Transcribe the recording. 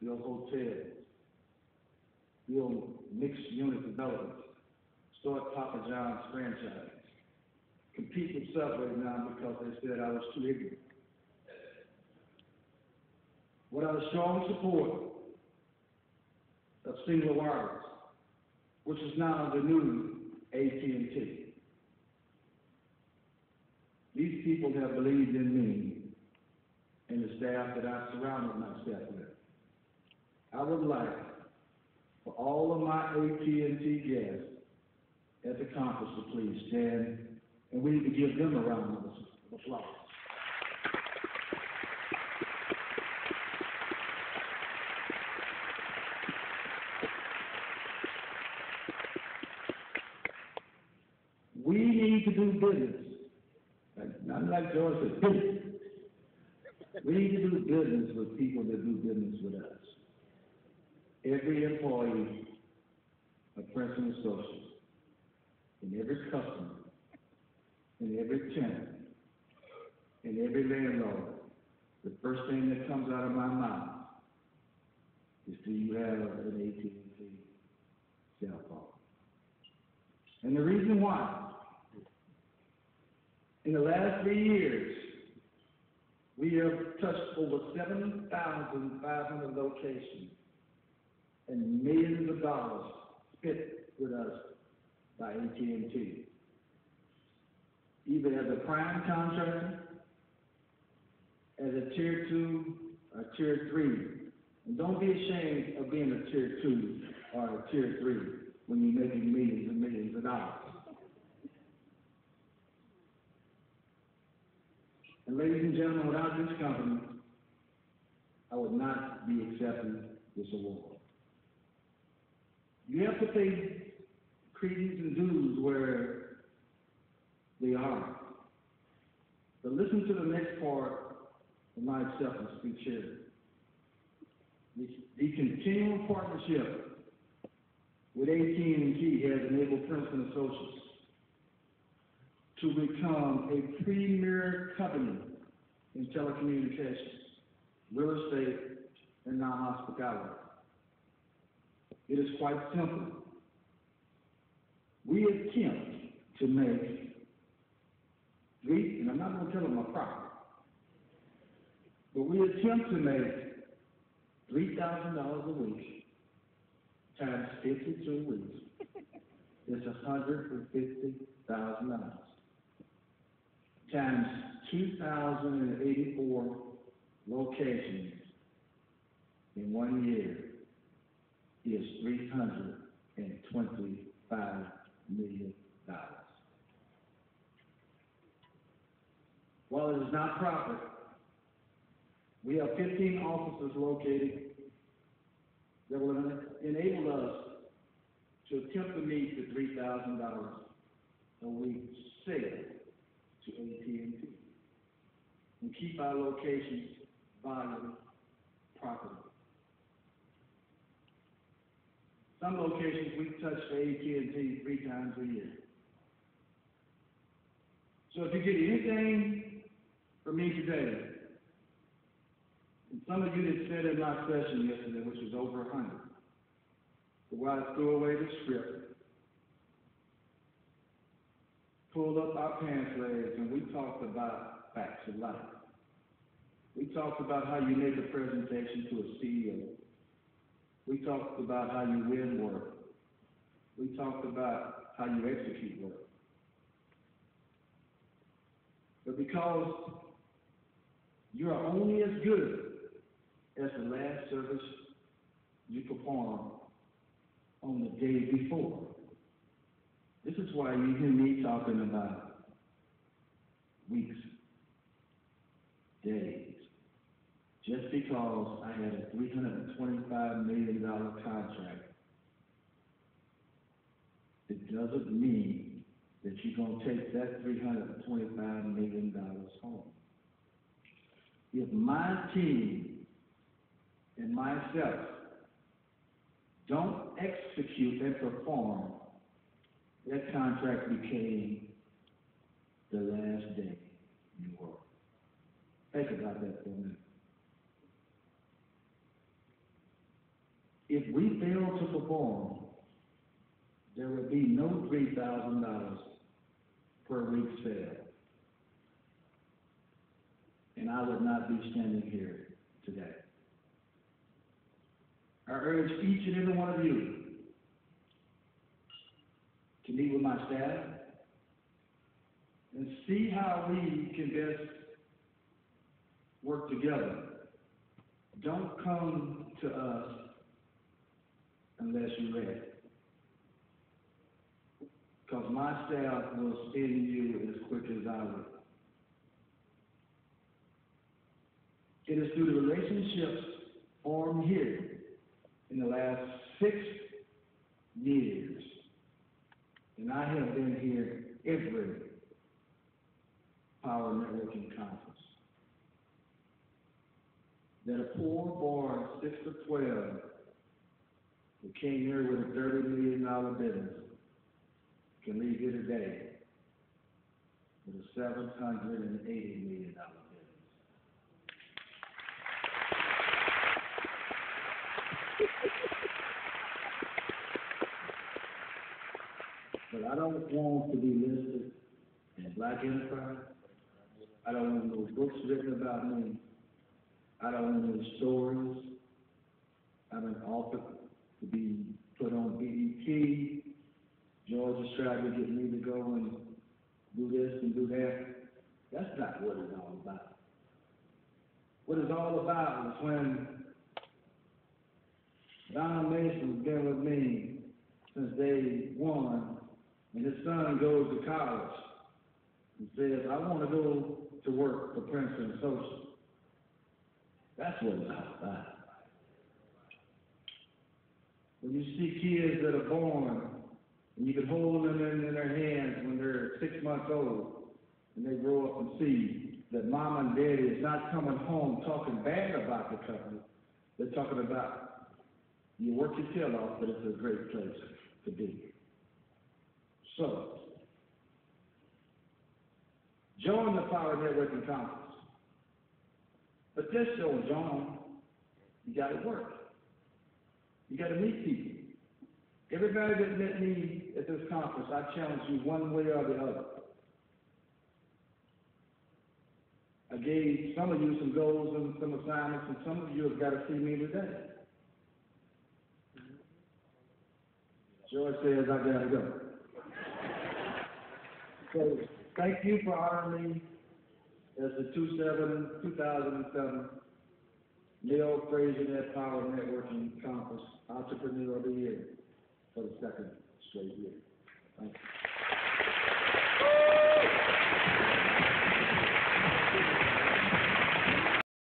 build hotels, build mixed unit developments, start Papa John's franchise, compete with Subway now because they said I was too ignorant. Without a strong support of single wireless, which is now the new AT&T. These people have believed in me and the staff that I surrounded myself with. I would like for all of my AT&T guests at the conference to please stand, and we need to give them a round of applause. We need to do business. Not like George said, business. We need to do business with people that do business with us. Every employee of Princeton Associates, and every customer, and every tenant, and every landlord, the first thing that comes out of my mouth is, do you have an AT&T cell phone? And the reason why, in the last 3 years, we have touched over 7,500 locations and millions of dollars spent with us by AT&T, either as a prime contractor, as a tier 2 or tier 3. And don't be ashamed of being a tier 2 or a tier 3 when you're making millions and millions of dollars. And ladies and gentlemen, without this company, I would not be accepting this award. You have to pay credence and dues where they are. But listen to the next part of my acceptance speech here. The continual partnership with AT&T has enabled Princeton Associates to become a premier company in telecommunications, real estate, and now hospitality. It is quite simple. We attempt to make and I'm not going to tell them my profit, but we attempt to make $3,000 a week times 52 weeks. It's $150,000. Times 2,084 locations in 1 year is $325 million. While it is not profit, we have 15 offices located that will enable us to attempt to meet the $3,000 a week sale to AT&T and keep our locations volume profitable. Some locations we touch for AT&T 3 times a year. So if you get anything from me today, and some of you that said in my session yesterday, which was over 100, where I threw away the script, pulled up our pants legs, and we talked about facts of life. We talked about how you make a presentation to a CEO. We talked about how you win work. We talked about how you execute work. But because you are only as good as the last service you perform on the day before. This is why you hear me talking about weeks, days. Just because I had a $325 million contract, it doesn't mean that you're going to take that $325 million home. If my team and myself don't execute and perform, that contract became the last day you work. Think about that for a minute. if we fail to perform, there would be no $3,000 per week sale. And I would not be standing here today. I urge each and every one of you to meet with my staff and see how we can best work together. Don't come to us unless you're ready. Because my staff will send you as quick as I will. It is through the relationships formed here in the last 6 years, and I have been here every Power Networking Conference, that a poor boy, 6 to 12, who came here with a $30 million business, can leave here today with a $780 million business. But I don't want to be listed in Black Enterprise. I don't want no books written about me. I don't want no stories. I don't offer to be put on BET. George is trying to get me to go and do this and do that. That's not what it's all about. What it's all about is when Donald Mason's been with me since day one, and his son goes to college and says, I want to go to work for Princeton Social. That's what it's all about. When you see kids that are born, and you can hold them in their hands when they're 6 months old, and they grow up and see that mom and daddy is not coming home talking bad about the company. They're talking about, you work your tail off, but it's a great place to be. So, join the Power Networking Conference. But just so join, you got to work. You got to meet people. Everybody that met me at this conference, I challenge you one way or the other. I gave some of you some goals and some assignments, and some of you have got to see me today. George says I got to go. So thank you for honoring me as the 2007 Neil Frazier Power Networking Conference Entrepreneur of the Year for the 2nd straight year. Thank you.